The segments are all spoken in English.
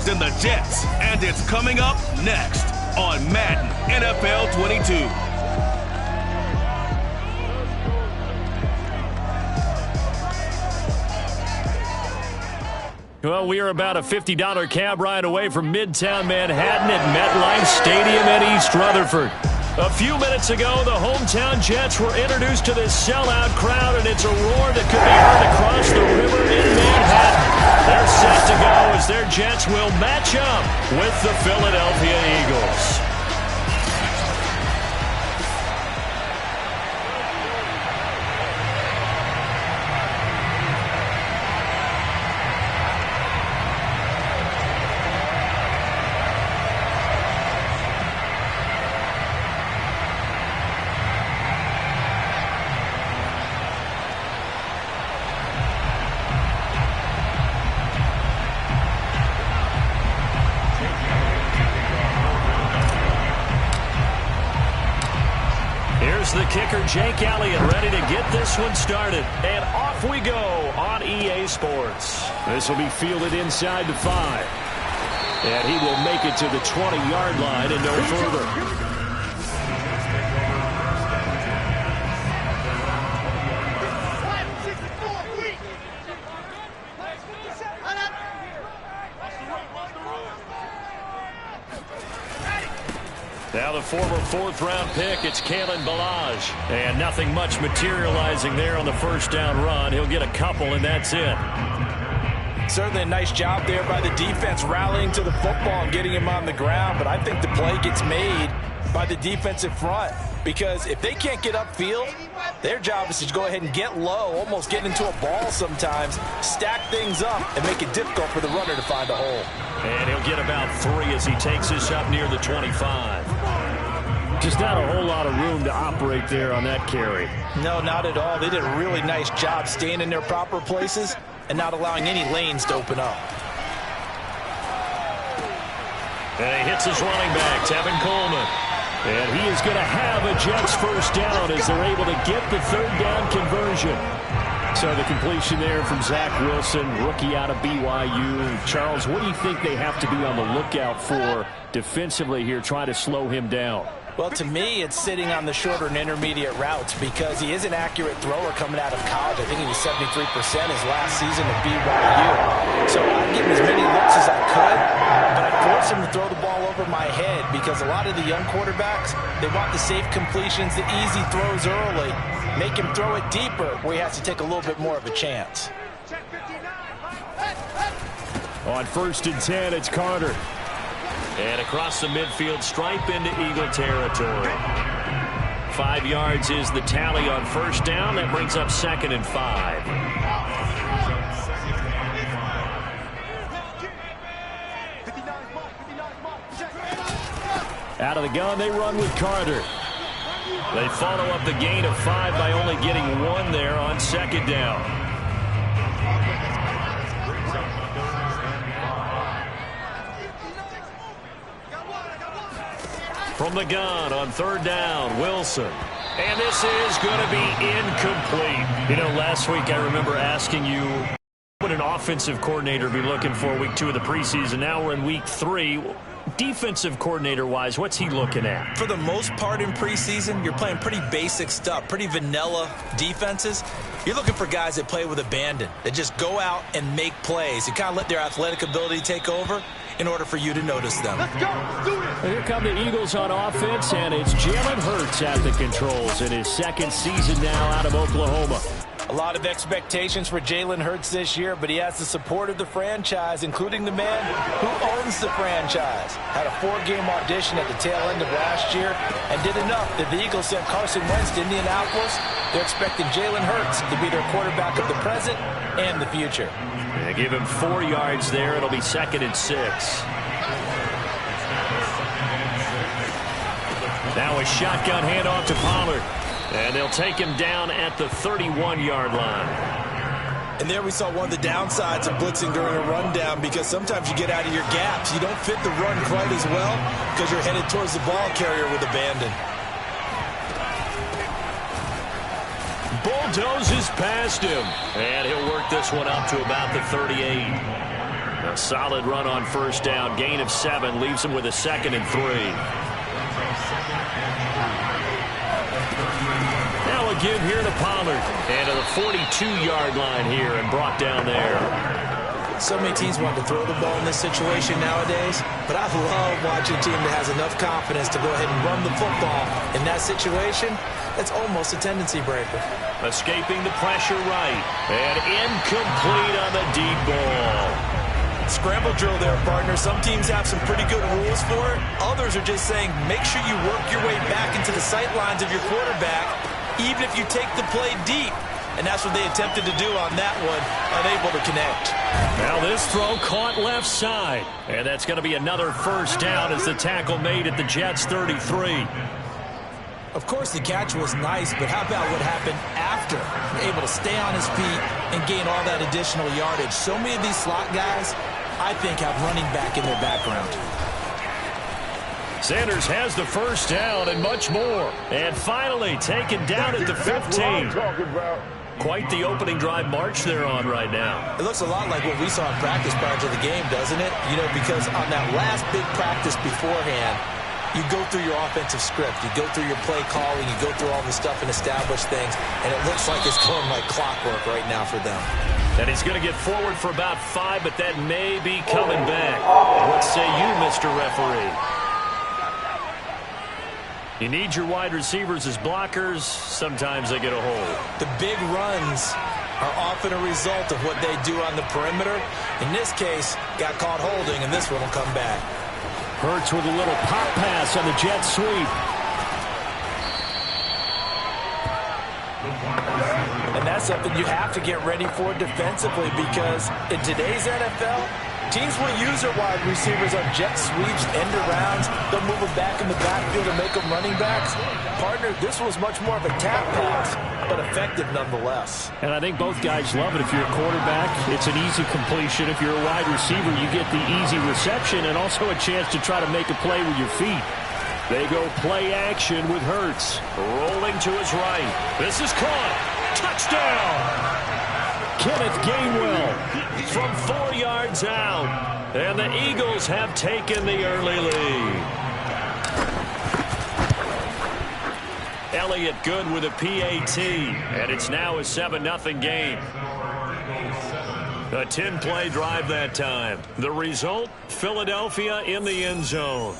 Eagles and the Jets, and it's coming up next on Madden NFL 22. Well, we are about a $50 cab ride away from Midtown Manhattan at MetLife Stadium in East Rutherford. A few minutes ago, the hometown Jets were introduced to this sellout crowd, and it's a roar that could be heard across the river in Manhattan. They're set to go as their Jets will match up with the Philadelphia Eagles. The kicker, Jake Elliott, ready to get this one started. And off we go on EA Sports. This will be fielded inside the 5. And he will make it to the 20-yard line and no further. Now the former 4th-round pick, it's Kalen Ballage. And nothing much materializing there on the first down run. He'll get a couple, and that's it. Certainly a nice job there by the defense rallying to the football and getting him on the ground. But I think the play gets made by the defensive front. Because if they can't get upfield, their job is to go ahead and get low, almost get into a ball sometimes, stack things up, and make it difficult for the runner to find a hole. And he'll get about 3 as he takes this up near the 25. Just not a whole lot of room to operate there on that carry. No, not at all. They did a really nice job staying in their proper places and not allowing any lanes to open up. And he hits his running back, Tevin Coleman. And he is going to have a Jets first down as they're able to get the 3rd down conversion. So the completion there from Zach Wilson, rookie out of BYU. Charles, what do you think they have to be on the lookout for defensively here, trying to slow him down? Well, to me, it's sitting on the shorter and intermediate routes because he is an accurate thrower coming out of college. I think he was 73% his last season at BYU. So I'd give him as many looks as I could, but I'd force him to throw the ball over my head because a lot of the young quarterbacks, they want the safe completions, the easy throws early. Make him throw it deeper where he has to take a little bit more of a chance. On 1st and 10, it's Carter. And across the midfield stripe into Eagle territory. 5 yards is the tally on first down. That brings up 2nd and 5. Out of the gun, they run with Carter. They follow up the gain of 5 by only getting 1 there on 2nd down. From the gun on 3rd down, Wilson. And this is going to be incomplete. You know, last week I remember asking you, what would an offensive coordinator be looking for week 2 of the preseason? Now we're in week 3. Defensive coordinator-wise, what's he looking at? For the most part in preseason, you're playing pretty basic stuff, pretty vanilla defenses. You're looking for guys that play with abandon, that just go out and make plays. You kind of let their athletic ability take over in order for you to notice them. Let's go. Let's do it. Here come the Eagles on offense, and it's Jalen Hurts at the controls in his 2nd season now out of Oklahoma. A lot of expectations for Jalen Hurts this year, but he has the support of the franchise, including the man who owns the franchise. Had a 4-game audition at the tail end of last year and did enough that the Eagles sent Carson Wentz to Indianapolis. They're expecting Jalen Hurts to be their quarterback of the present and the future. They give him 4 yards there. It'll be 2nd and 6. Now a shotgun handoff to Pollard. And they'll take him down at the 31-yard line. And there we saw one of the downsides of blitzing during a rundown because sometimes you get out of your gaps. You don't fit the run quite as well because you're headed towards the ball carrier with abandon. Bulldozes past him. And he'll work this one up to about the 38. A solid run on first down. Gain of 7 leaves him with a 2nd and 3. Now a give here to Pollard. And to the 42-yard line here and brought down there. So many teams want to throw the ball in this situation nowadays, but I love watching a team that has enough confidence to go ahead and run the football. In that situation, that's almost a tendency breaker. Escaping the pressure right. And incomplete on the deep ball. Scramble drill there, partner. Some teams have some pretty good rules for it. Others are just saying, make sure you work your way back into the sight lines of your quarterback, even if you take the play deep. And that's what they attempted to do on that one, unable to connect. Now this throw caught left side. And that's going to be another first down as the tackle made at the Jets' 33. Of course, the catch was nice, but how about what happened after? Able to stay on his feet and gain all that additional yardage. So many of these slot guys, I think, have running back in their background. Sanders has the first down and much more. And finally taken down at the 15. Quite the opening drive march they're on right now. It looks a lot like what we saw in practice prior to the game, doesn't it? You know, because on that last big practice beforehand, you go through your offensive script, you go through your play calling, you go through all the stuff and establish things, and it looks like it's going like clockwork right now for them. And he's going to get forward for about 5, but that may be coming back. What say you, Mr. Referee? You need your wide receivers as blockers. Sometimes they get a hold. The big runs are often a result of what they do on the perimeter. In this case, got caught holding, and this one will come back. Hurts with a little pop pass on the jet sweep. And that's something you have to get ready for defensively, because in today's NFL, teams will use their wide receivers on jet sweeps, end arounds. They'll move them back in the backfield and make them running backs. Partner, this was much more of a tap pass, but effective nonetheless. And I think both guys love it. If you're a quarterback, it's an easy completion. If you're a wide receiver, you get the easy reception and also a chance to try to make a play with your feet. They go play action with Hurts. Rolling to his right. This is caught. Touchdown! Kenneth Gainwell from 4 yards out. And the Eagles have taken the early lead. Elliott good with a PAT. And it's now a 7-0 game. A 10-play drive that time. The result, Philadelphia in the end zone.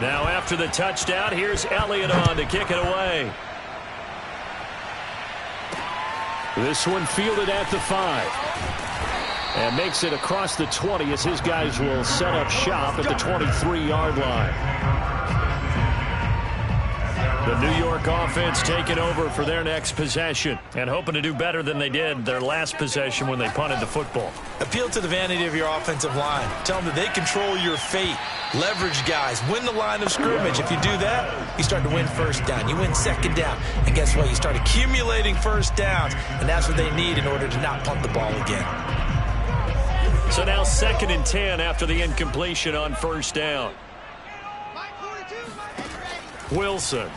Now after the touchdown, here's Elliott on to kick it away. This one fielded at the 5. And makes it across the 20 as his guys will set up shop at the 23-yard line. The New York offense taking over for their next possession and hoping to do better than they did their last possession when they punted the football. Appeal to the vanity of your offensive line. Tell them that they control your fate. Leverage guys. Win the line of scrimmage. If you do that, you start to win first down. You win second down. And guess what? You start accumulating first downs. And that's what they need in order to not punt the ball again. So now 2nd and 10 after the incompletion on first down. Wilson.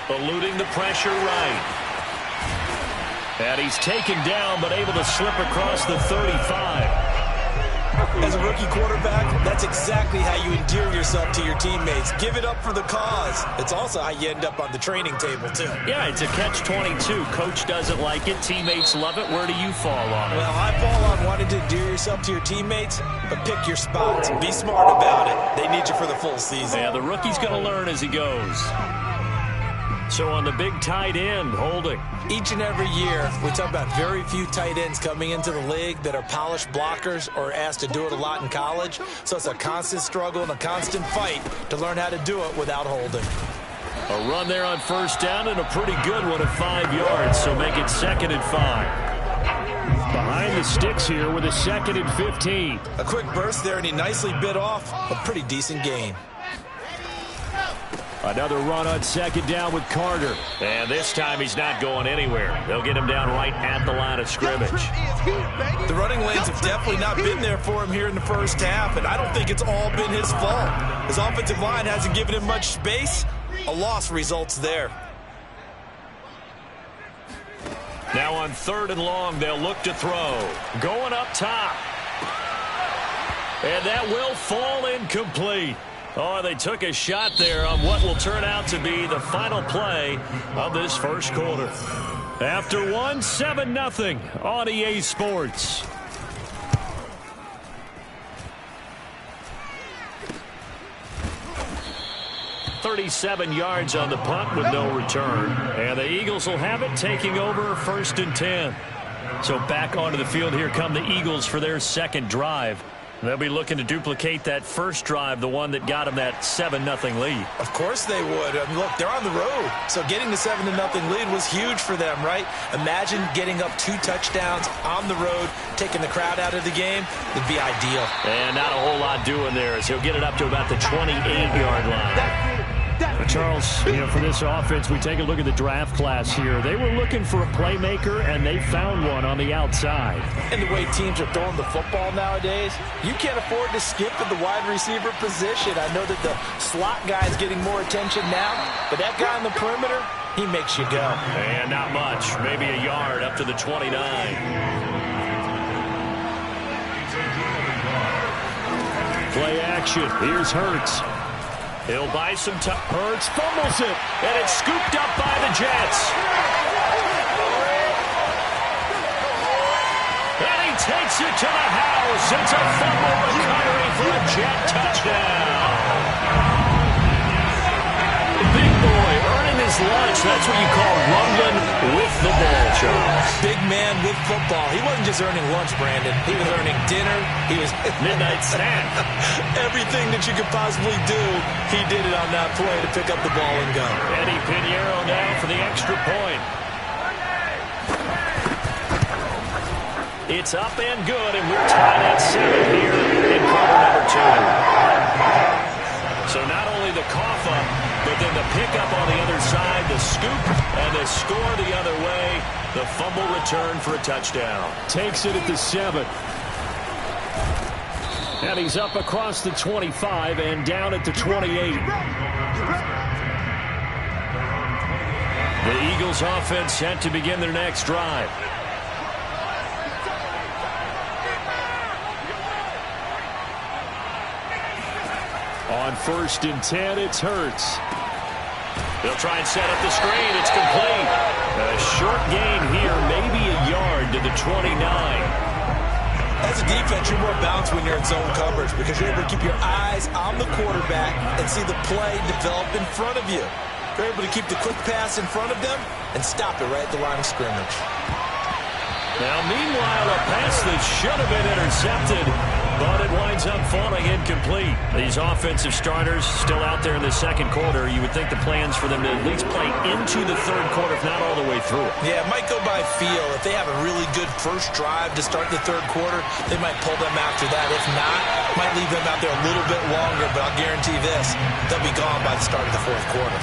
Eluding the pressure right. And he's taken down but able to slip across the 35. As a rookie quarterback, that's exactly how you endear yourself to your teammates. Give it up for the cause. It's also how you end up on the training table, too. Yeah, it's a catch-22. Coach doesn't like it. Teammates love it. Where do you fall on it? Well, I fall on wanting to endear yourself to your teammates, but pick your spots. Be smart about it. They need you for the full season. Yeah, the rookie's going to learn as he goes. So on the big tight end, holding. Each and every year, we talk about very few tight ends coming into the league that are polished blockers or asked to do it a lot in college. So it's a constant struggle and a constant fight to learn how to do it without holding. A run there on first down and a pretty good one at 5 yards, so make it 2nd and 5. Behind the sticks here with a 2nd and 15. A quick burst there, and he nicely bit off a pretty decent gain. Another run on second down with Carter. And this time he's not going anywhere. They'll get him down right at the line of scrimmage. The running lanes have definitely not been there for him here in the first half, and I don't think it's all been his fault. His offensive line hasn't given him much space. A loss results there. Now on 3rd and long, they'll look to throw. Going up top. And that will fall incomplete. Oh, they took a shot there on what will turn out to be the final play of this first quarter. After one, 7-0 on EA Sports. .37 yards on the punt with no return. And the Eagles will have it, taking over 1st and 10. So back onto the field here come the Eagles for their second drive. They'll be looking to duplicate that first drive, the one that got them that 7-0 lead. Of course they would. I mean, look, they're on the road. So getting the 7-0 lead was huge for them, right? Imagine getting up 2 touchdowns on the road, taking the crowd out of the game. It'd be ideal. And not a whole lot doing there as he'll get it up to about the 28-yard line. Charles, for this offense, we take a look at the draft class here. They were looking for a playmaker, and they found one on the outside. And the way teams are throwing the football nowadays, you can't afford to skip at the wide receiver position. I know that the slot guy is getting more attention now, but that guy on the perimeter, he makes you go. And not much, maybe a yard up to the 29. Play action. Here's Hurts. He'll buy some time. Hurts fumbles it, and it's scooped up by the Jets. And he takes it to the house. It's a fumble recovery for a Jet touchdown. Big boy earning his lunch. That's what you call rumbling with the ball, Charles. Big man with football. He wasn't just earning lunch, Brandon. He was earning dinner. He was midnight snack. Everything that you could possibly do, he did it on that play to pick up the ball and go. Eddie Pinheiro now for the extra point. It's up and good, and we're tied at 7 here in quarter number 2. So not only the cough up, but then the pickup on the other side, the scoop, and the score the other way. The fumble return for a touchdown. Takes it at the 7. And he's up across the 25 and down at the 28. The Eagles offense set to begin their next drive. On 1st and 10, it's Hurts. They'll try and set up the screen. It's complete. A short gain here, maybe a yard to the 29. As a defense, you're more balanced when you're in zone coverage because you're able to keep your eyes on the quarterback and see the play develop in front of you. You're able to keep the quick pass in front of them and stop it right at the line of scrimmage. Now, meanwhile, a pass that should have been intercepted, but it winds up falling incomplete. These offensive starters still out there in the second quarter. You would think the plans for them to at least play into the third quarter, if not all the way through it. Yeah, it might go by feel. If they have a really good first drive to start the third quarter, they might pull them after that. If not, might leave them out there a little bit longer, but I'll guarantee this, they'll be gone by the start of the fourth quarter.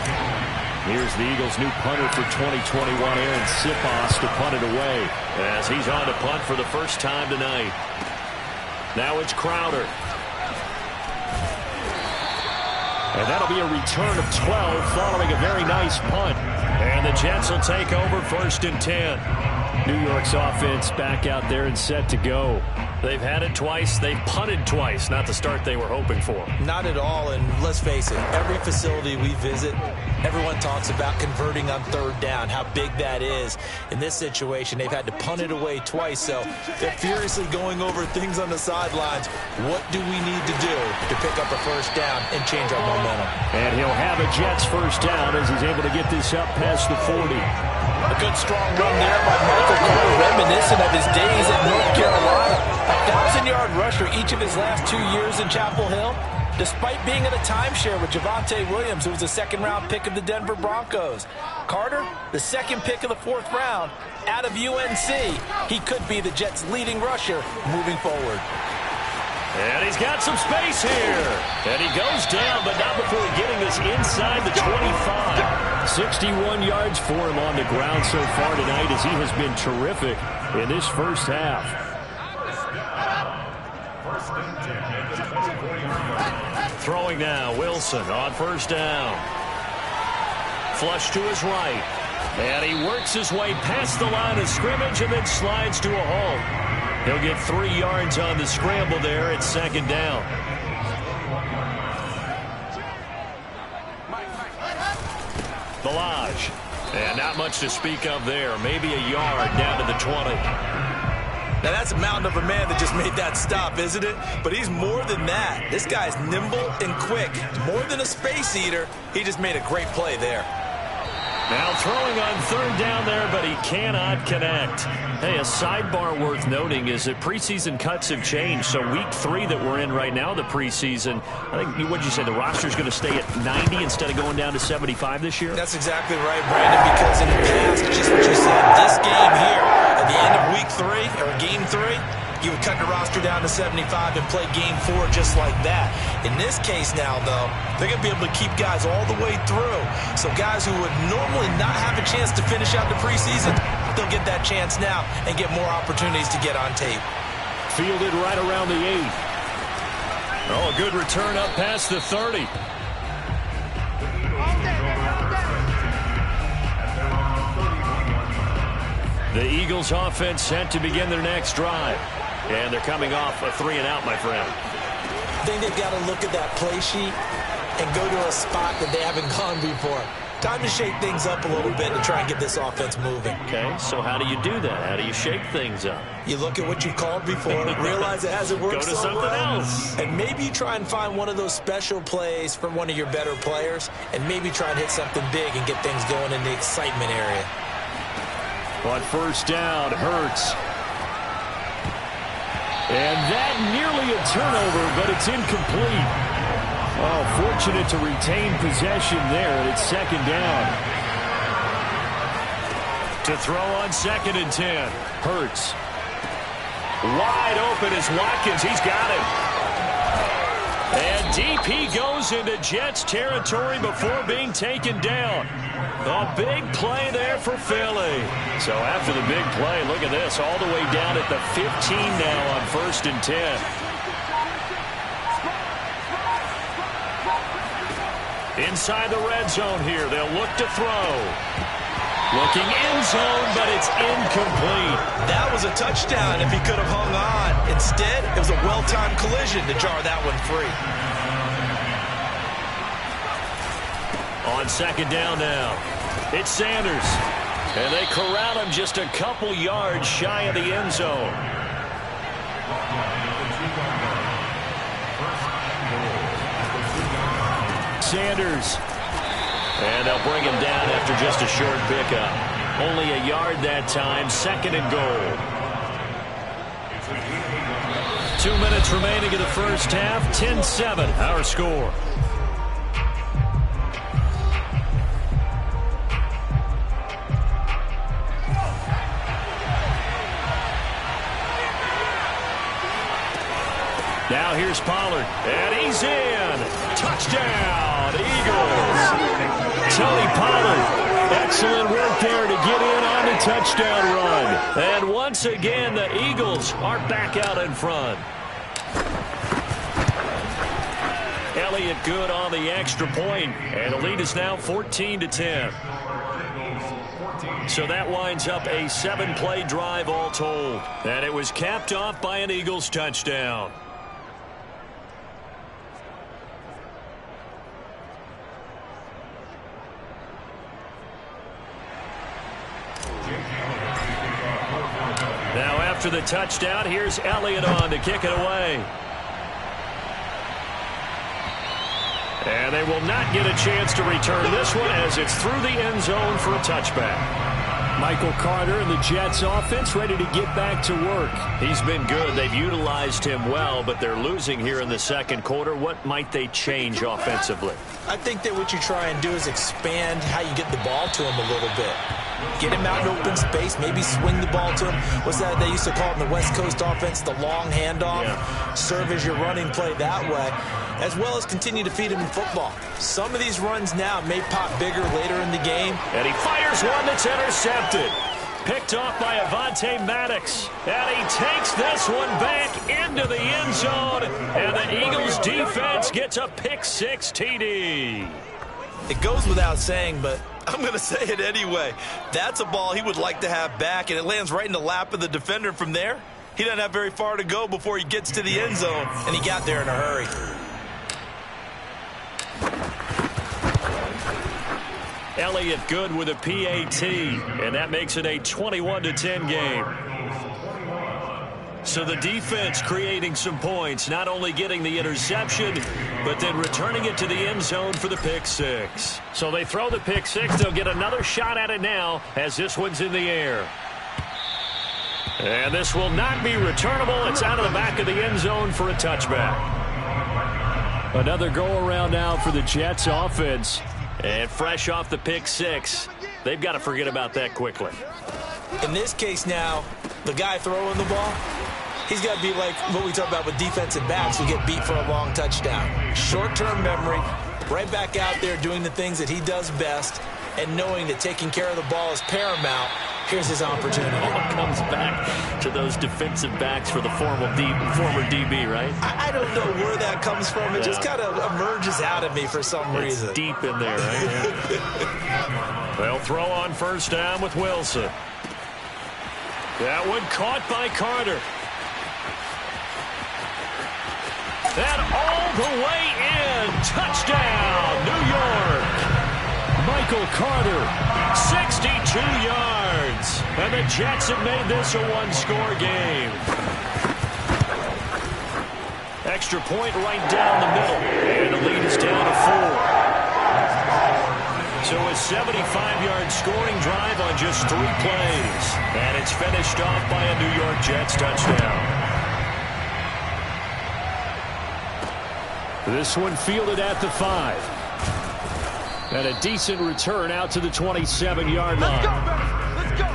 Here's the Eagles' new punter for 2021, Aaron Siposs, to punt it away as he's on to punt for the first time tonight. Now it's Crowder. And that'll be a return of 12 following a very nice punt. And the Jets will take over 1st and 10. New York's offense back out there and set to go. They've had it twice. They've punted twice. Not the start they were hoping for. Not at all, and let's face it, every facility we visit, everyone talks about converting on 3rd down, how big that is. In this situation, they've had to punt it away twice, so they're furiously going over things on the sidelines. What do we need to do to pick up a 1st down and change our momentum? And he'll have a Jets 1st down as he's able to get this up past the 40. A good strong run there by Michael Carter, reminiscent of his days at North Carolina. A 1,000-yard rusher each of his last 2 years in Chapel Hill, despite being in a timeshare with Javonte Williams, who was a 2nd-round pick of the Denver Broncos. Carter, the 2nd pick of the 4th round, out of UNC. He could be the Jets' leading rusher moving forward. And he's got some space here. And he goes down, but not before getting this inside the 25. 61 yards for him on the ground so far tonight as he has been terrific in this first half. Throwing now, Wilson on first down. Flush to his right. And he works his way past the line of scrimmage and then slides to a halt. He'll get 3 yards on the scramble there at second down. Ballage. And not much to speak of there. Maybe a yard down to the 20. Now that's a mountain of a man that just made that stop, isn't it? But he's more than that. This guy's nimble and quick. More than a space eater. He just made a great play there. Now throwing on third down there, but he cannot connect. Hey, a sidebar worth noting is that preseason cuts have changed. So week 3 that we're in right now, the preseason, I think, what did you say, the roster's going to stay at 90 instead of going down to 75 this year? That's exactly right, Brandon, because in the past, just what you said, this game here, at the end of week 3, or game 3, you would cut the roster down to 75 and play game 4 just like that. In this case now, though, they're going to be able to keep guys all the way through. So guys who would normally not have a chance to finish out the preseason, they'll get that chance now and get more opportunities to get on tape. Fielded right around the 8. Oh, a good return up past the 30. The Eagles offense set to begin their next drive. And they're coming off a 3-and-out, my friend. I think they've got to look at that play sheet and go to a spot that they haven't gone before. Time to shake things up a little bit to try and get this offense moving. Okay, so how do you do that? How do you shake things up? You look at what you've called before, realize it hasn't worked so well. Go to something else. And maybe you try and find one of those special plays from one of your better players, and maybe try and hit something big and get things going in the excitement area. On first down, Hurts. And that nearly a turnover, but it's incomplete. Oh, fortunate to retain possession there, and it's second down. To throw on 2nd and 10. Hurts. Wide open is Watkins. He's got it. And deep he goes into Jets territory before being taken down. A big play there for Philly. So after the big play, look at this, all the way down at the 15 now on 1st and 10. Inside the red zone here, they'll look to throw. Looking end zone, but it's incomplete. That was a touchdown if he could have hung on. Instead, it was a well-timed collision to jar that one free. On 2nd down now, it's Sanders. And they corral him just a couple yards shy of the end zone. Sanders. And they'll bring him down after just a short pickup. Only a yard that time, 2nd and goal. 2 minutes remaining in the first half, 10-7, our score. Now here's Pollard, and he's in. Touchdown, Eagles. Tony Pollard, excellent work there to get in on the touchdown run. And once again, the Eagles are back out in front. Elliott good on the extra point, and the lead is now 14-10. So that winds up a 7-play drive all told. And it was capped off by an Eagles touchdown. Now after the touchdown, here's Elliott on to kick it away. And they will not get a chance to return this one as it's through the end zone for a touchback. Michael Carter and the Jets offense ready to get back to work. He's been good. They've utilized him well, but they're losing here in the second quarter. What might they change offensively? I think that what you try and do is expand how you get the ball to him a little bit. Get him out in open space, maybe swing the ball to him. What's that they used to call it in the West Coast offense, the long handoff? Yeah. Serve as your running play that way, as well as continue to feed him in football. Some of these runs now may pop bigger later in the game. And he fires one that's intercepted. Picked off by Avonte Maddox. And he takes this one back into the end zone. And the Eagles defense gets a pick-6 TD. It goes without saying, but I'm going to say it anyway. That's a ball he would like to have back, and it lands right in the lap of the defender from there. He doesn't have very far to go before he gets to the end zone, and he got there in a hurry. Elliott Good with a PAT, and that makes it a 21-10 game. So the defense creating some points, not only getting the interception, but then returning it to the end zone for the pick-6. So they throw the pick-6. They'll get another shot at it now as this one's in the air. And this will not be returnable. It's out of the back of the end zone for a touchback. Another go-around now for the Jets offense. And fresh off the pick-6, they've got to forget about that quickly. In this case now, the guy throwing the ball, he's got to be like what we talk about with defensive backs who get beat for a long touchdown. Short-term memory, right back out there doing the things that he does best, and knowing that taking care of the ball is paramount. Here's his opportunity. All comes back to those defensive backs for the former DB, right? I don't know where that comes from. It just kind of emerges out of me for some reason. Deep in there, right? They'll throw on first down with Wilson. That one caught by Carter. And all the way in. Touchdown, New York. Michael Carter, 62 yards. And the Jets have made this a one-score game. Extra point right down the middle. And the lead is down to 4. So a 75-yard scoring drive on just 3 plays. And it's finished off by a New York Jets touchdown. This one fielded at the 5. And a decent return out to the 27-yard line. Let's go.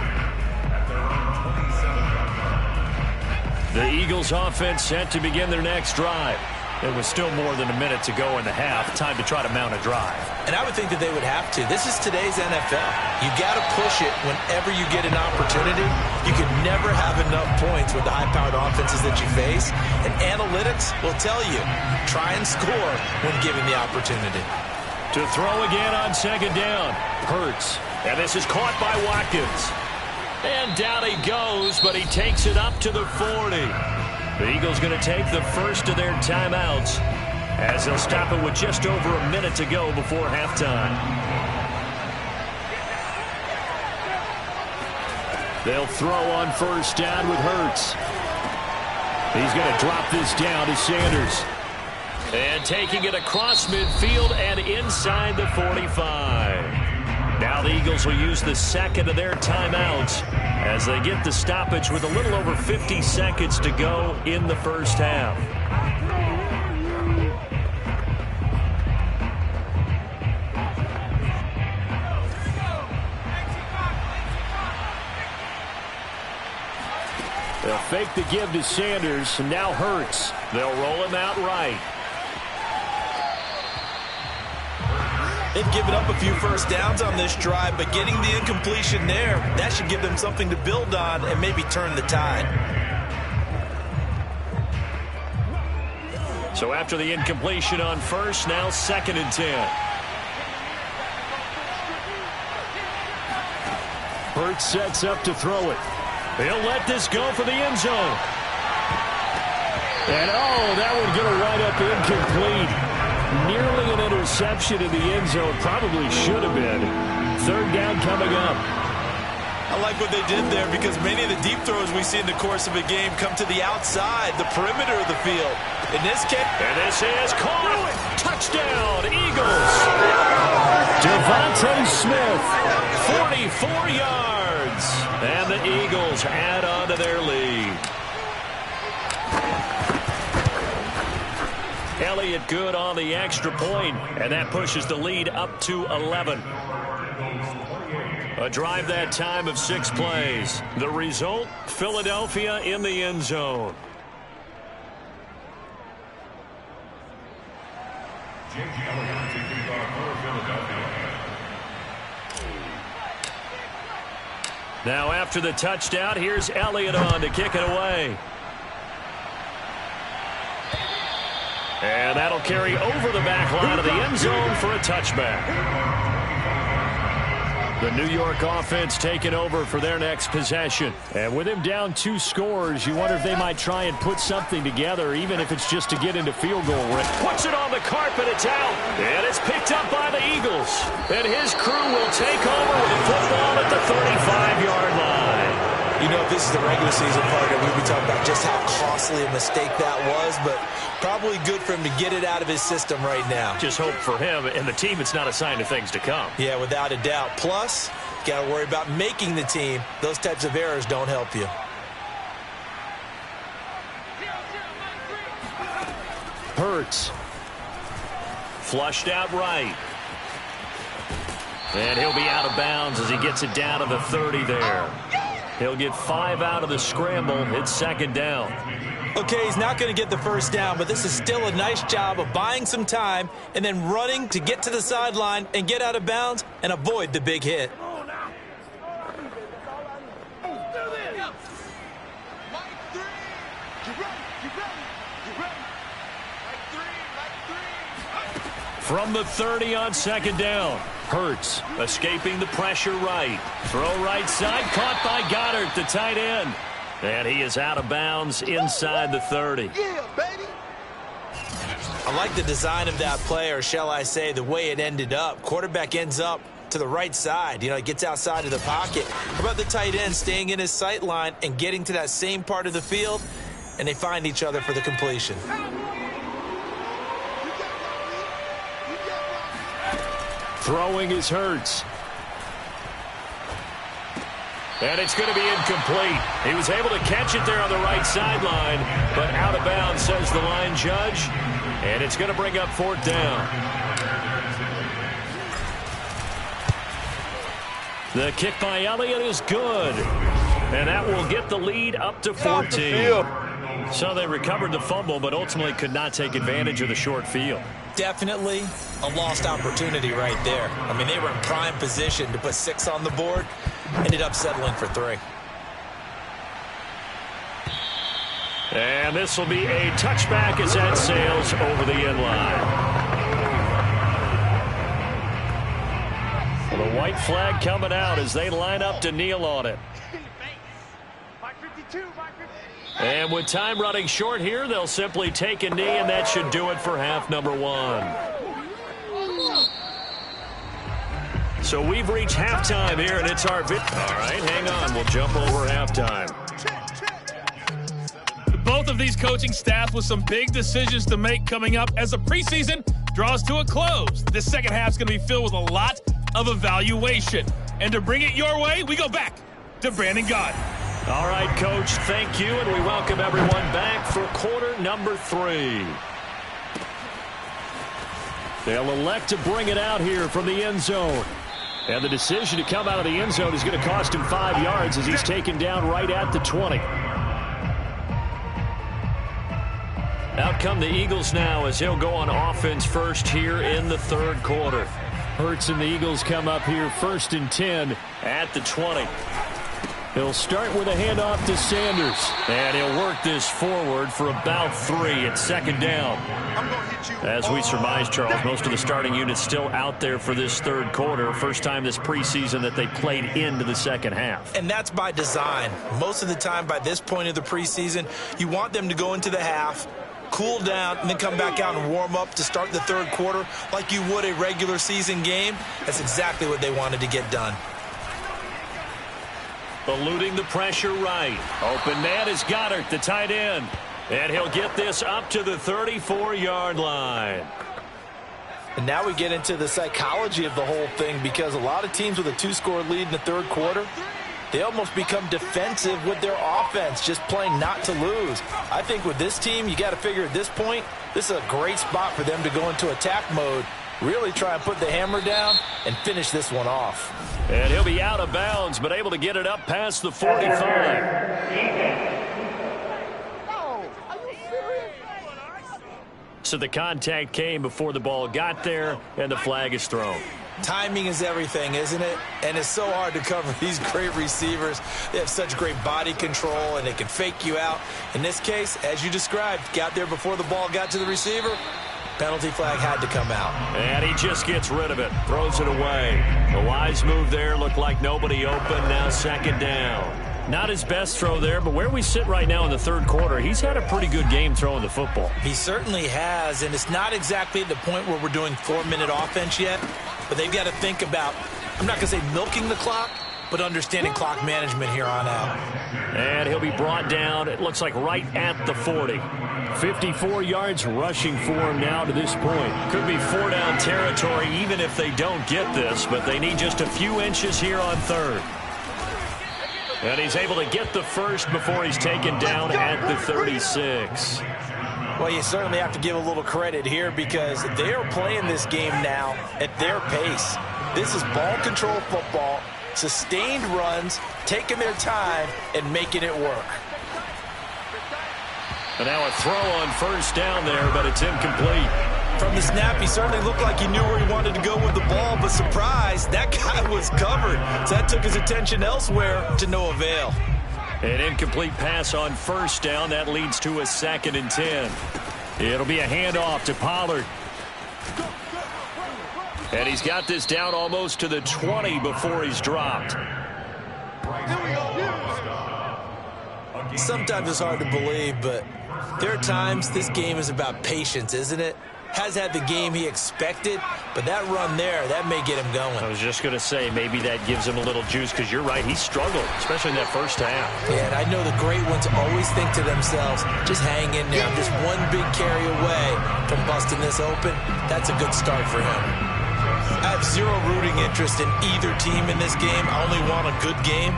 The Eagles offense set to begin their next drive. There was still more than a minute to go in the half. Time to try to mount a drive. And I would think that they would have to. This is today's NFL. You got to push it whenever you get an opportunity. You can never have enough points with the high-powered offenses that you face. And analytics will tell you, try and score when given the opportunity. To throw again on second down. Hurts. And this is caught by Watkins. And down he goes, but he takes it up to the 40. The Eagles going to take the first of their timeouts as they'll stop it with just over a minute to go before halftime. They'll throw on first down with Hurts. He's going to drop this down to Sanders. And taking it across midfield and inside the 45. Now the Eagles will use the second of their timeouts as they get the stoppage with a little over 50 seconds to go in the first half. They'll fake the give to Sanders, and now Hurts. They'll roll him out right. They've given up a few first downs on this drive, but getting the incompletion there, that should give them something to build on and maybe turn the tide. So after the incompletion on first, now 2nd and 10. Hurts sets up to throw it. He'll let this go for the end zone. And that one going to wind up incomplete. Nearly an interception in the end zone. Probably should have been. 3rd down coming up. I like what they did there because many of the deep throws we see in the course of a game come to the outside, the perimeter of the field. In this case, and this is caught. Touchdown, Eagles. Devontae Smith, 44 yards. And the Eagles add on to their lead. Elliott Good on the extra point, and that pushes the lead up to 11. A drive that time of 6 plays. The result, Philadelphia in the end zone. Now after the touchdown, here's Elliott on to kick it away. And that'll carry over the back line of the end zone for a touchback. The New York offense taking over for their next possession. And with him down 2 scores, you wonder if they might try and put something together, even if it's just to get into field goal range. Puts it on the carpet, it's out. And it's picked up by the Eagles. And his crew will take over with the football at the 35-yard line. You know, if this is the regular season partner, we'd be talking about just how costly a mistake that was, but probably good for him to get it out of his system right now. Just hope for him and the team it's not a sign of things to come. Yeah, without a doubt. Plus, got to worry about making the team. Those types of errors don't help you. Hurts. Flushed out right. And he'll be out of bounds as he gets it down to the 30 there. He'll get 5 out of the scramble. It's second down. Okay, he's not going to get the first down, but this is still a nice job of buying some time and then running to get to the sideline and get out of bounds and avoid the big hit. From the 30 on second down. Hurts escaping the pressure right. Throw right side, caught by Goddard, the tight end. And he is out of bounds inside the 30. Yeah, baby. I like the design of that play, or shall I say the way it ended up. Quarterback ends up to the right side. You know, he gets outside of the pocket. How about the tight end staying in his sight line and getting to that same part of the field, and they find each other for the completion. Throwing is Hurts. And it's going to be incomplete. He was able to catch it there on the right sideline, but out of bounds, says the line judge. And it's going to bring up 4th down. The kick by Elliott is good. And that will get the lead up to 14. So they recovered the fumble, but ultimately could not take advantage of the short field. Definitely a lost opportunity right there. I mean, they were in prime position to put 6 on the board. Ended up settling for 3. And this will be a touchback as that sails over the end line. Well, the white flag coming out as they line up to kneel on it. And with time running short here, they'll simply take a knee, and that should do it for half number 1. So we've reached halftime here, and it's our All right, hang on. We'll jump over halftime. Both of these coaching staffs with some big decisions to make coming up as the preseason draws to a close. This second half is going to be filled with a lot of evaluation. And to bring it your way, we go back to Brandon Gaudin. All right, Coach, thank you, and we welcome everyone back for quarter number 3. They'll elect to bring it out here from the end zone. And the decision to come out of the end zone is going to cost him 5 yards as he's taken down right at the 20. Out come the Eagles now as he'll go on offense first here in the 3rd quarter. Hurts and the Eagles come up here 1st and 10 at the 20. He'll start with a handoff to Sanders. And he'll work this forward for about 3 at second down. As we surmise, Charles, most of the starting units still out there for this 3rd quarter. First time this preseason that they played into the second half. And that's by design. Most of the time by this point of the preseason, you want them to go into the half, cool down, and then come back out and warm up to start the 3rd quarter like you would a regular season game. That's exactly what they wanted to get done. Eluding the pressure right. Open man is Goddard, the tight end. And he'll get this up to the 34-yard line. And now we get into the psychology of the whole thing, because a lot of teams with a 2-score lead in the 3rd quarter, they almost become defensive with their offense, just playing not to lose. I think with this team, you got to figure at this point, this is a great spot for them to go into attack mode really try and put the hammer down and finish this one off. And he'll be out of bounds, but able to get it up past the 45. So the contact came before the ball got there, and the flag is thrown. Timing is everything, isn't it? And it's so hard to cover these great receivers. They have such great body control, and they can fake you out. In this case, as you described, got there before the ball got to the receiver. Penalty flag had to come out. And he just gets rid of it, throws it away. The wise move there, looked like nobody open, now second down. Not his best throw there, but where we sit right now in the third quarter, he's had a pretty good game throwing the football. He certainly has, and it's not exactly at the point where we're doing 4-minute offense yet, but they've got to think about, I'm not going to say milking the clock, but understanding clock management here on out. And he'll be brought down, it looks like right at the 40. 54 yards rushing for him now to this point. Could be 4-down territory even if they don't get this, but they need just a few inches here on third. And he's able to get the first before he's taken down at the 36. Well, you certainly have to give a little credit here because they are playing this game now at their pace. This is ball control football, sustained runs, taking their time, and making it work. And now a throw on first down there, but it's incomplete. From the snap, he certainly looked like he knew where he wanted to go with the ball, but surprise, that guy was covered. So that took his attention elsewhere to no avail. An incomplete pass on first down. That leads to a 2nd and 10. It'll be a handoff to Pollard. And he's got this down almost to the 20 before he's dropped. Sometimes it's hard to believe, but there are times this game is about patience, isn't it? Has had the game he expected, but that run there, that may get him going. I was just going to say, maybe that gives him a little juice, because you're right, he struggled, especially in that first half. Yeah, and I know the great ones always think to themselves, just hang in there. I'm just one big carry away from busting this open. That's a good start for him. I have zero rooting interest in either team in this game. I only want a good game.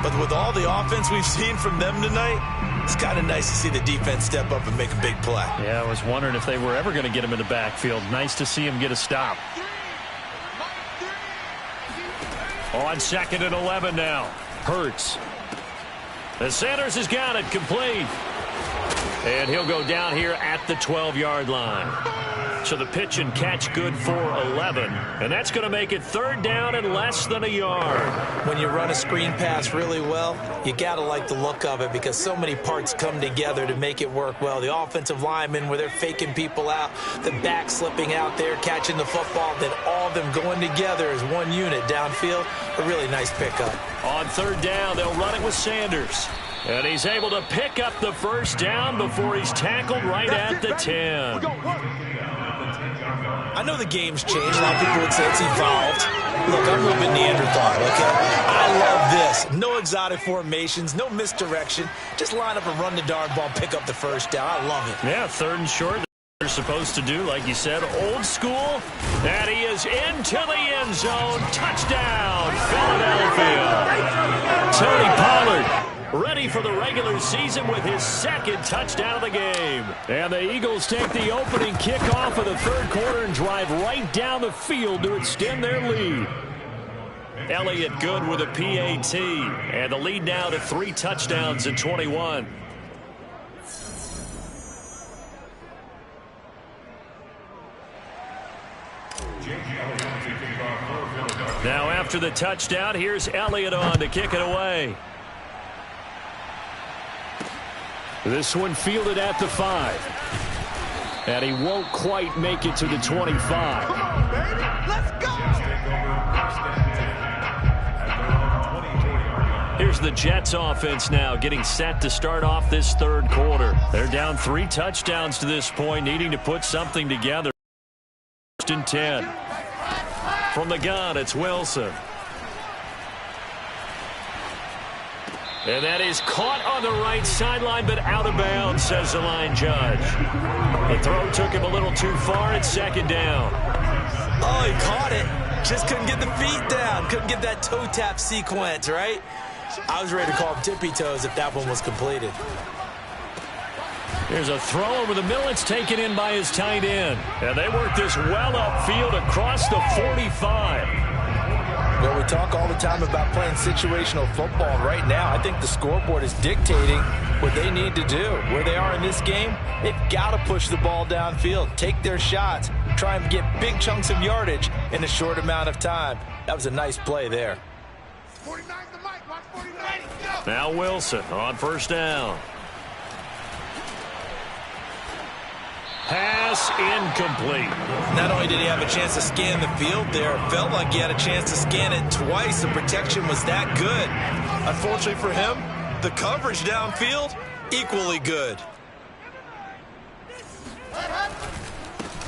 But with all the offense we've seen from them tonight, it's kind of nice to see the defense step up and make a big play. Yeah, I was wondering if they were ever going to get him in the backfield. Nice to see him get a stop. On 2nd and 11 now. Hurts. The Sanders has got it complete. And he'll go down here at the 12-yard line. So the pitch and catch good for 11. And that's going to make it 3rd down and less than a yard. When you run a screen pass really well, you got to like the look of it because so many parts come together to make it work well. The offensive linemen where they're faking people out, the back slipping out there, catching the football, then all of them going together as one unit downfield. A really nice pickup. On 3rd down, they'll run it with Sanders. And he's able to pick up the first down before he's tackled right at the 10. I know the game's changed. A lot of people would say it's evolved. Look, I'm a little bit Neanderthal, okay? I love this. No exotic formations, no misdirection. Just line up and run the darn ball, pick up the first down. I love it. Yeah, 3rd and short. They're supposed to do, like you said, old school. And he is into the end zone. Touchdown, Philadelphia. Tony Pollard ready for the regular season with his 2nd touchdown of the game. And the Eagles take the opening kickoff of the 3rd quarter and drive right down the field to extend their lead. Elliott good with a PAT. And the lead now to 3 touchdowns in 21. Now after the touchdown, here's Elliott on to kick it away. This one fielded at the 5. And he won't quite make it to the 25. Come on, baby. Let's go! Here's the Jets offense now getting set to start off this 3rd quarter. They're down 3 touchdowns to this point, needing to put something together. 1st and 10. From the gun, it's Wilson. And that is caught on the right sideline, but out of bounds, says the line judge. The throw took him a little too far. It's 2nd down. Oh, he caught it. Just couldn't get the feet down. Couldn't get that toe tap sequence, right? I was ready to call him tippy toes if that one was completed. Here's a throw over the middle. It's taken in by his tight end. And they work this well upfield across the 45. Well, we talk all the time about playing situational football, and right now I think the scoreboard is dictating what they need to do. Where they are in this game, they've got to push the ball downfield, take their shots, try and get big chunks of yardage in a short amount of time. That was a nice play there. 49 the mic, watch 49. Go. Now Wilson on first down. Pass incomplete. Not only did he have a chance to scan the field there, it felt like he had a chance to scan it twice. The protection was that good. Unfortunately for him, the coverage downfield, equally good.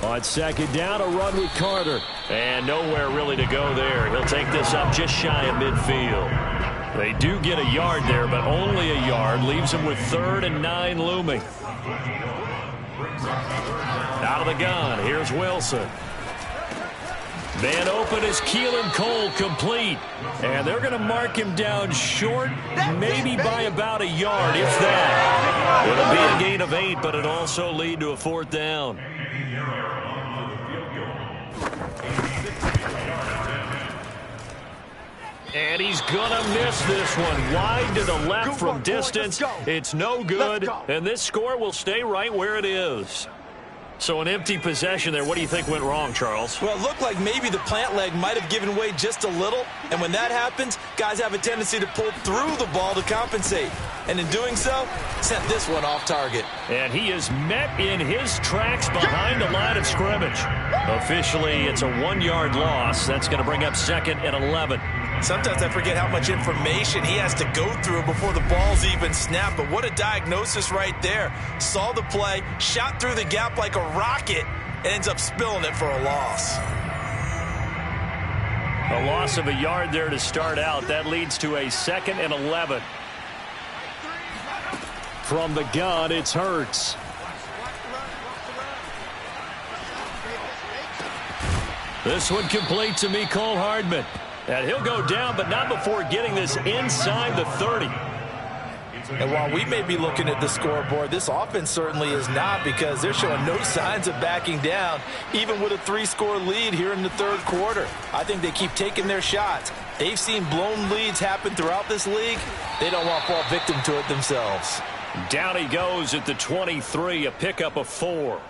On second down, a run with Carter. And nowhere really to go there. He'll take this up just shy of midfield. They do get a yard there, but only a yard. Leaves them with 3rd and 9 looming. Out of the gun, here's Wilson. Man open is Keelan Cole, complete. And they're going to mark him down short, maybe by about a yard, if that. It'll be a gain of 8, but it'll also lead to a 4th down. And he's going to miss this one. Wide to the left from distance. It's no good. And this score will stay right where it is. So an empty possession there. What do you think went wrong, Charles? Well, it looked like maybe the plant leg might have given way just a little. And when that happens, guys have a tendency to pull through the ball to compensate. And in doing so, sent this one off target. And he is met in his tracks behind the line of scrimmage. Officially, it's a 1-yard loss. That's going to bring up 2nd and 11. Sometimes I forget how much information he has to go through before the ball's even snapped. But what a diagnosis right there. Saw the play, shot through the gap like a rocket, and ends up spilling it for a loss. A loss of a yard there to start out. That leads to a 2nd and 11. From the gun, it's Hurts. This one complete to Mecole Hardman. And he'll go down, but not before getting this inside the 30. And while we may be looking at the scoreboard, this offense certainly is not, because they're showing no signs of backing down, even with a 3-score lead here in the 3rd quarter. I think they keep taking their shots. They've seen blown leads happen throughout this league. They don't want to fall victim to it themselves. Down he goes at the 23, a pickup of 4.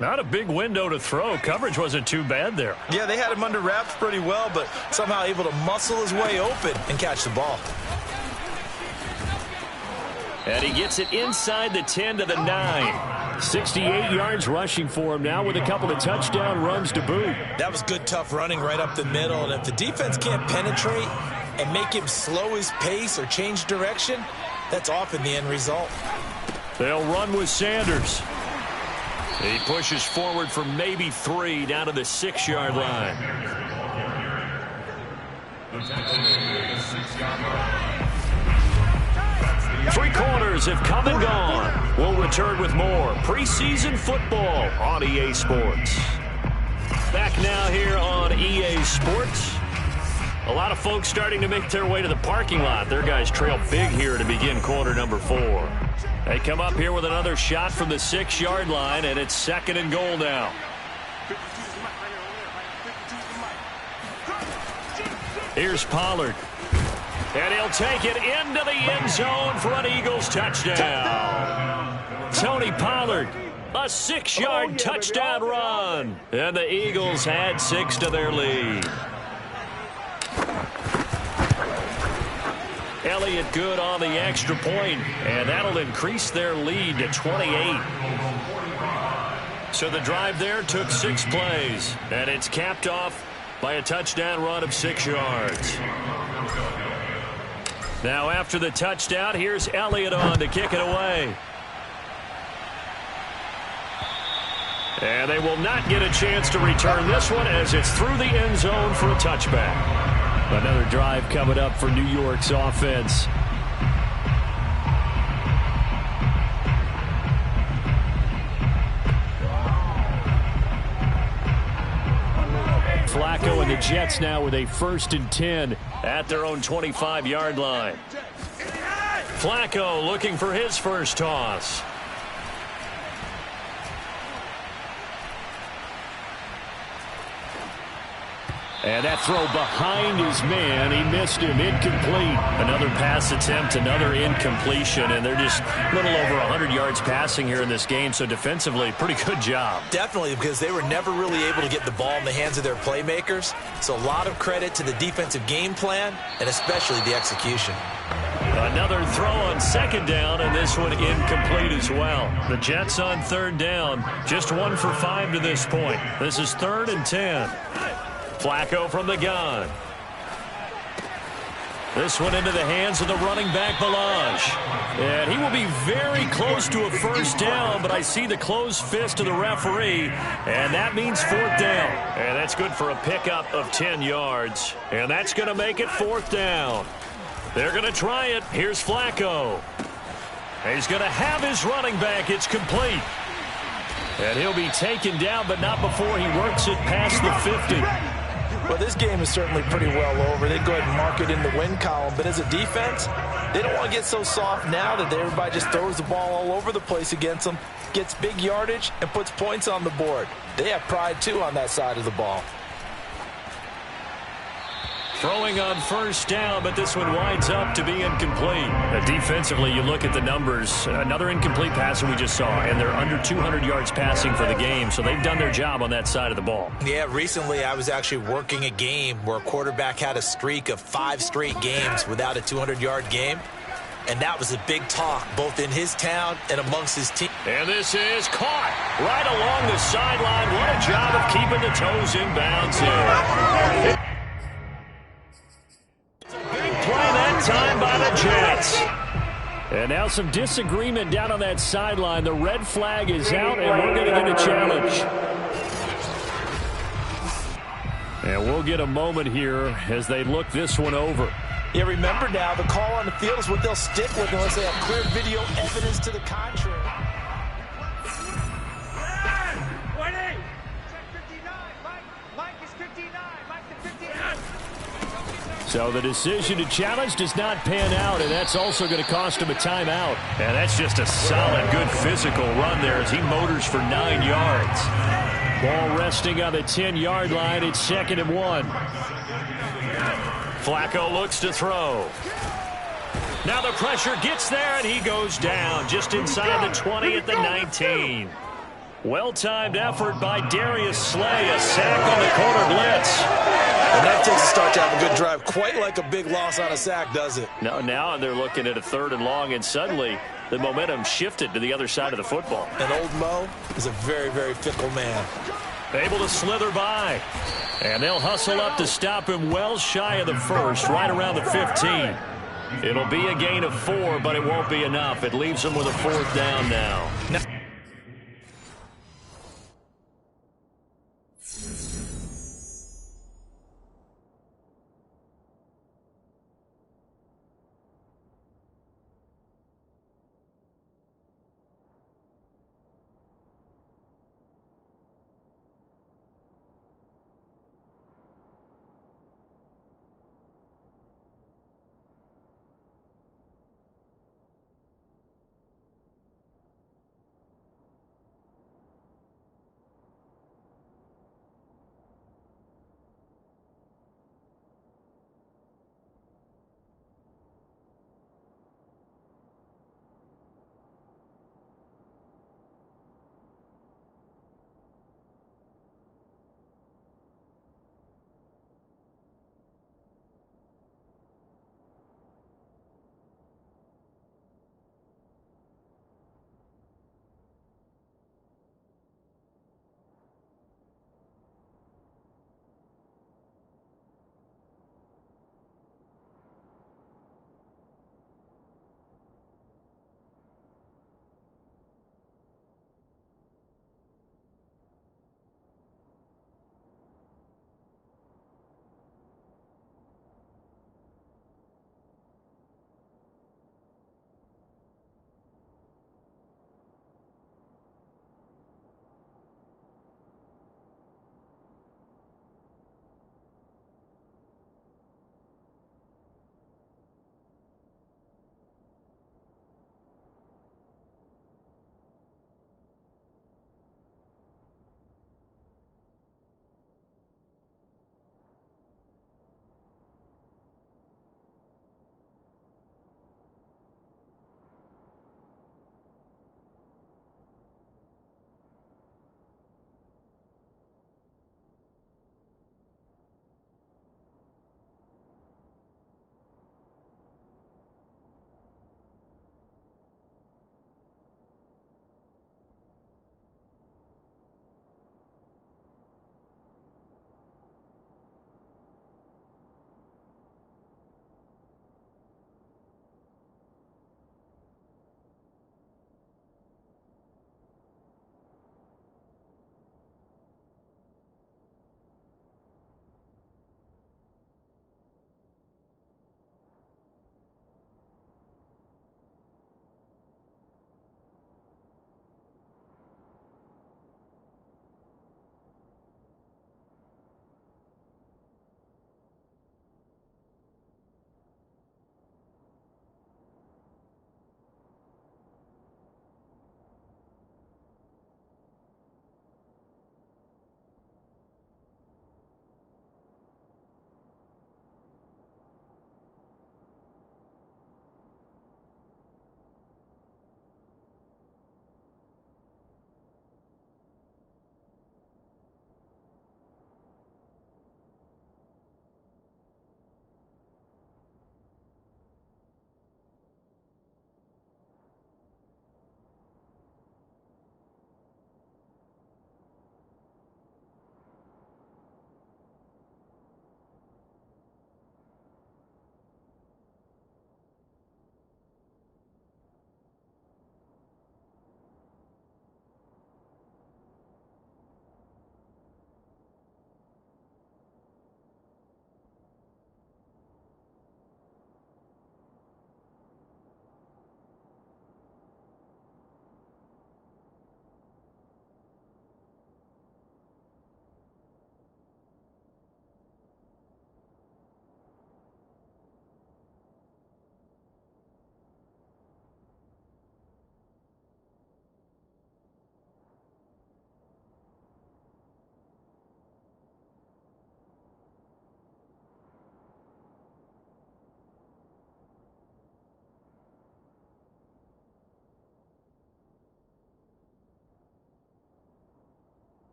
Not a big window to throw. Coverage wasn't too bad there. Yeah, they had him under wraps pretty well, but somehow able to muscle his way open and catch the ball. And he gets it inside the 10 to the 9. 68 yards rushing for him now with a couple of touchdown runs to boot. That was good, tough running right up the middle. And if the defense can't penetrate and make him slow his pace or change direction, that's often the end result. They'll run with Sanders. He pushes forward for maybe 3 down to the 6-yard line. Three quarters have come and gone. We'll return with more preseason football on EA Sports. Back now here on EA Sports. A lot of folks starting to make their way to the parking lot. Their guys trail big here to begin quarter number 4. They come up here with another shot from the 6-yard line, and it's 2nd and goal now. Here's Pollard. And he'll take it into the end zone for an Eagles touchdown. Tony Pollard, a 6-yard touchdown run. And the Eagles add 6 to their lead. Elliott good on the extra point, and that'll increase their lead to 28. So the drive there took 6 plays, and it's capped off by a touchdown run of 6 yards. Now after the touchdown, here's Elliott on to kick it away. And they will not get a chance to return this one as it's through the end zone for a touchback. Another drive coming up for New York's offense. Flacco and the Jets now with a 1st and 10 at their own 25-yard line. Flacco looking for his first toss. And that throw behind his man, he missed him, incomplete. Another pass attempt, another incompletion, and they're just a little over 100 yards passing here in this game, so defensively, pretty good job. Definitely, because they were never really able to get the ball in the hands of their playmakers, so a lot of credit to the defensive game plan, and especially the execution. Another throw on second down, and this one incomplete as well. The Jets on third down, just 1 for 5 to this point. This is 3rd and 10. Flacco from the gun. This one into the hands of the running back, Ballage. And he will be very close to a first down, but I see the closed fist of the referee, and that means 4th down. And that's good for a pickup of 10 yards. And that's going to make it 4th down. They're going to try it. Here's Flacco. He's going to have his running back. It's complete. And he'll be taken down, but not before he works it past the 50. Well, this game is certainly pretty well over. They go ahead and mark it in the win column. But as a defense, they don't want to get so soft now that everybody just throws the ball all over the place against them, gets big yardage, and puts points on the board. They have pride, too, on that side of the ball. Throwing on first down, but this one winds up to be incomplete. Defensively, you look at the numbers. Another incomplete pass that we just saw, and they're under 200 yards passing for the game, so they've done their job on that side of the ball. Yeah, recently I was actually working a game where a quarterback had a streak of 5 straight games without a 200-yard game, and that was a big talk, both in his town and amongst his team. And this is caught right along the sideline. What a job of keeping the toes in bounds here. Play that time by the Jets. And now some disagreement down on that sideline. The red flag is out, and we're going to get a challenge. And we'll get a moment here as they look this one over. Yeah, remember now, the call on the field is what they'll stick with unless they have clear video evidence to the contrary. So the decision to challenge does not pan out, and that's also going to cost him a timeout. And that's just a solid, good physical run there as he motors for 9 yards. Ball resting on the 10-yard line. It's 2nd and 1. Flacco looks to throw. Now the pressure gets there, and he goes down just inside the 20 at the 19. Well-timed effort by Darius Slay. A sack on the corner blitz. And that takes a start to have a good drive. Quite like a big loss on a sack, does it? Now they're looking at a 3rd and long, and suddenly the momentum shifted to the other side of the football. And old Mo is a very, very fickle man. Able to slither by. And they'll hustle up to stop him well shy of the 1st, right around the 15. It'll be a gain of 4, but it won't be enough. It leaves them with a 4th down now.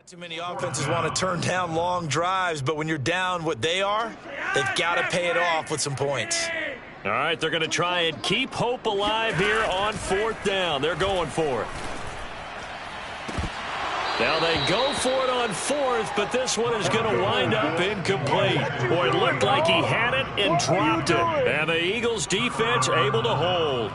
Too many offenses want to turn down long drives, but when you're down what they are, they've got to pay it off with some points. All right, they're going to try and keep hope alive here on 4th down. They're going for it. Now they go for it on 4th, but this one is going to wind up incomplete. Boy, it looked like he had it and dropped it. And the Eagles defense able to hold.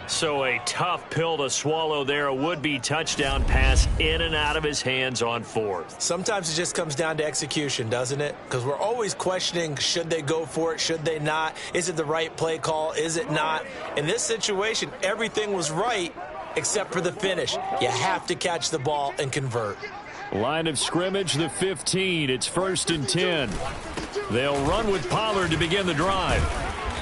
So a tough pill to swallow there. A would-be touchdown pass in and out of his hands on 4th. Sometimes it just comes down to execution, doesn't it? Because we're always questioning, should they go for it, should they not? Is it the right play call, is it not? In this situation, everything was right except for the finish. You have to catch the ball and convert. Line of scrimmage, the 15. It's 1st and 10. They'll run with Pollard to begin the drive.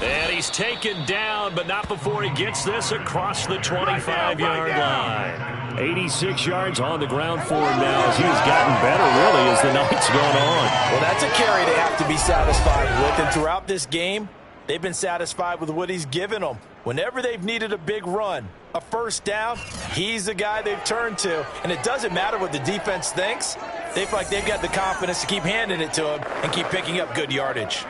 And he's taken down, but not before he gets this across the 25-yard line. 86 yards on the ground for him now as he has gotten better, really, as the night's gone on. Well, that's a carry they have to be satisfied with. And throughout this game, they've been satisfied with what he's given them. Whenever they've needed a big run, a first down, he's the guy they've turned to. And it doesn't matter what the defense thinks. They feel like they've got the confidence to keep handing it to him and keep picking up good yardage.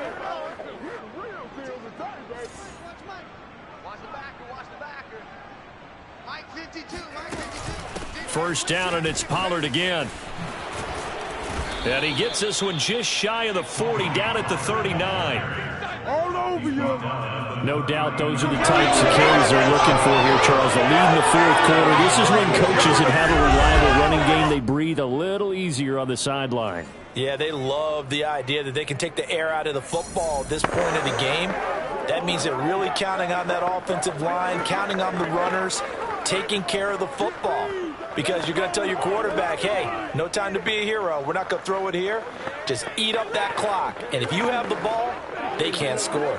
First down, and it's Pollard again. And he gets this one just shy of the 40, down at the 39. All over you. No doubt those are the types of carries they're looking for here, Charles. The lead in the 4th quarter. This is when coaches that have a reliable running game, they breathe a little easier on the sideline. Yeah, they love the idea that they can take the air out of the football at this point of the game. That means they're really counting on that offensive line, counting on the runners, taking care of the football. Because you're going to tell your quarterback, hey, no time to be a hero. We're not going to throw it here. Just eat up that clock. And if you have the ball, they can't score.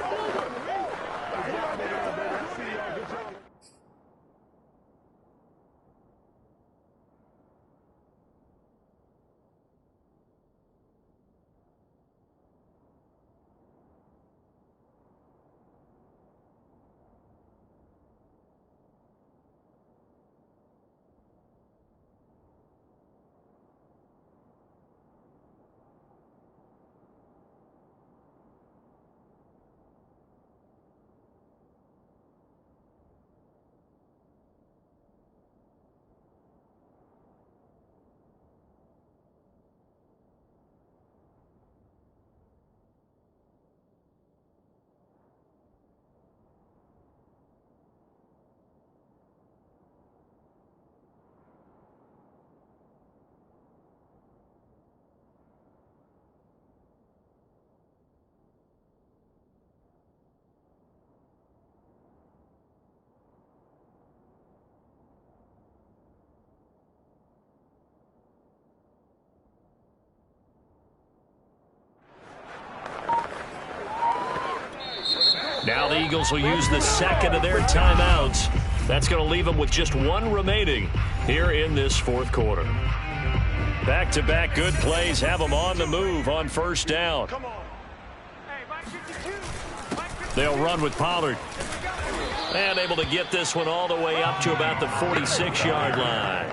Now the Eagles will use the second of their timeouts. That's going to leave them with just one remaining here in this 4th quarter. Back-to-back good plays have them on the move on 1st down. They'll run with Pollard. And able to get this one all the way up to about the 46-yard line.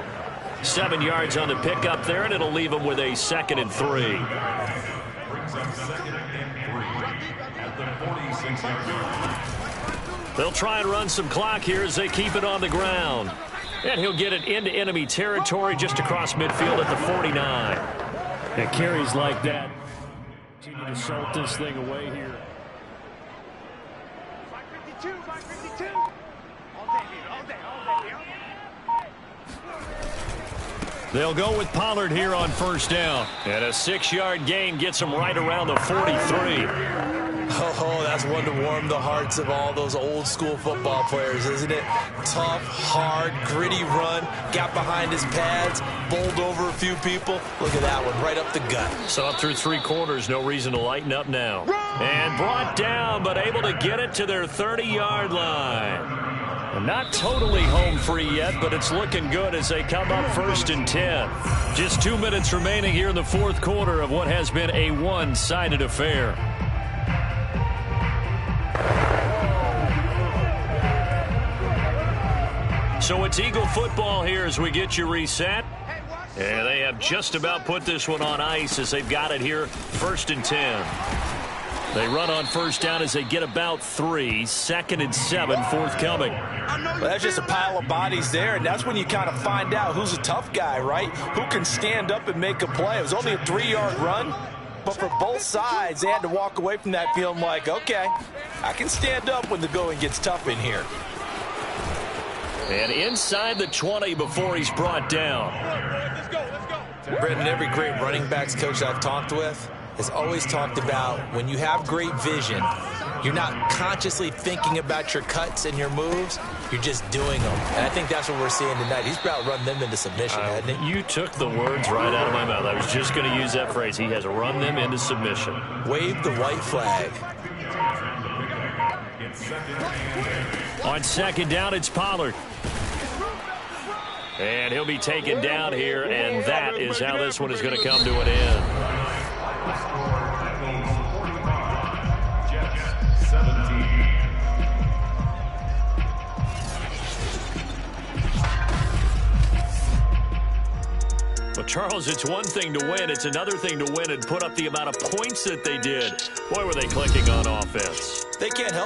7 yards on the pickup there, and it'll leave them with a 2nd and 3. They'll try and run some clock here as they keep it on the ground. And he'll get it into enemy territory just across midfield at the 49. And carries like that. Continue to salt this thing away here. 552. All day. They'll go with Pollard here on 1st down. And a 6-yard gain gets them right around the 43. Oh, that's one to warm the hearts of all those old school football players, isn't it? Tough, hard, gritty run, got behind his pads, bowled over a few people. Look at that one, right up the gut. So up through 3 quarters, no reason to lighten up now. And brought down, but able to get it to their 30-yard line. And not totally home free yet, but it's looking good as they come up 1st and 10. Just 2 minutes remaining here in the 4th quarter of what has been a one-sided affair. So it's Eagle football here as we get you reset. And they have just about put this one on ice as they've got it here, 1st and 10. They run on first down as they get about 3. 2nd and 7 forthcoming. Well, that's just a pile of bodies there, and that's when you kind of find out who's a tough guy, right? Who can stand up and make a play. It was only a 3-yard run, but for both sides, they had to walk away from that feeling like, okay, I can stand up when the going gets tough in here. And inside the 20 before he's brought down. Let's go, let's go. Brendan, every great running backs coach I've talked with has always talked about when you have great vision, you're not consciously thinking about your cuts and your moves, you're just doing them. And I think that's what we're seeing tonight. He's about to run them into submission, hasn't he? You took the words right out of my mouth. I was just going to use that phrase. He has run them into submission. Wave the white flag. On 2nd down, it's Pollard. And he'll be taken down here, and that is how this one is going to come to an end. Well, Charles, it's one thing to win. It's another thing to win and put up the amount of points that they did. Boy, were they clicking on offense. They can't help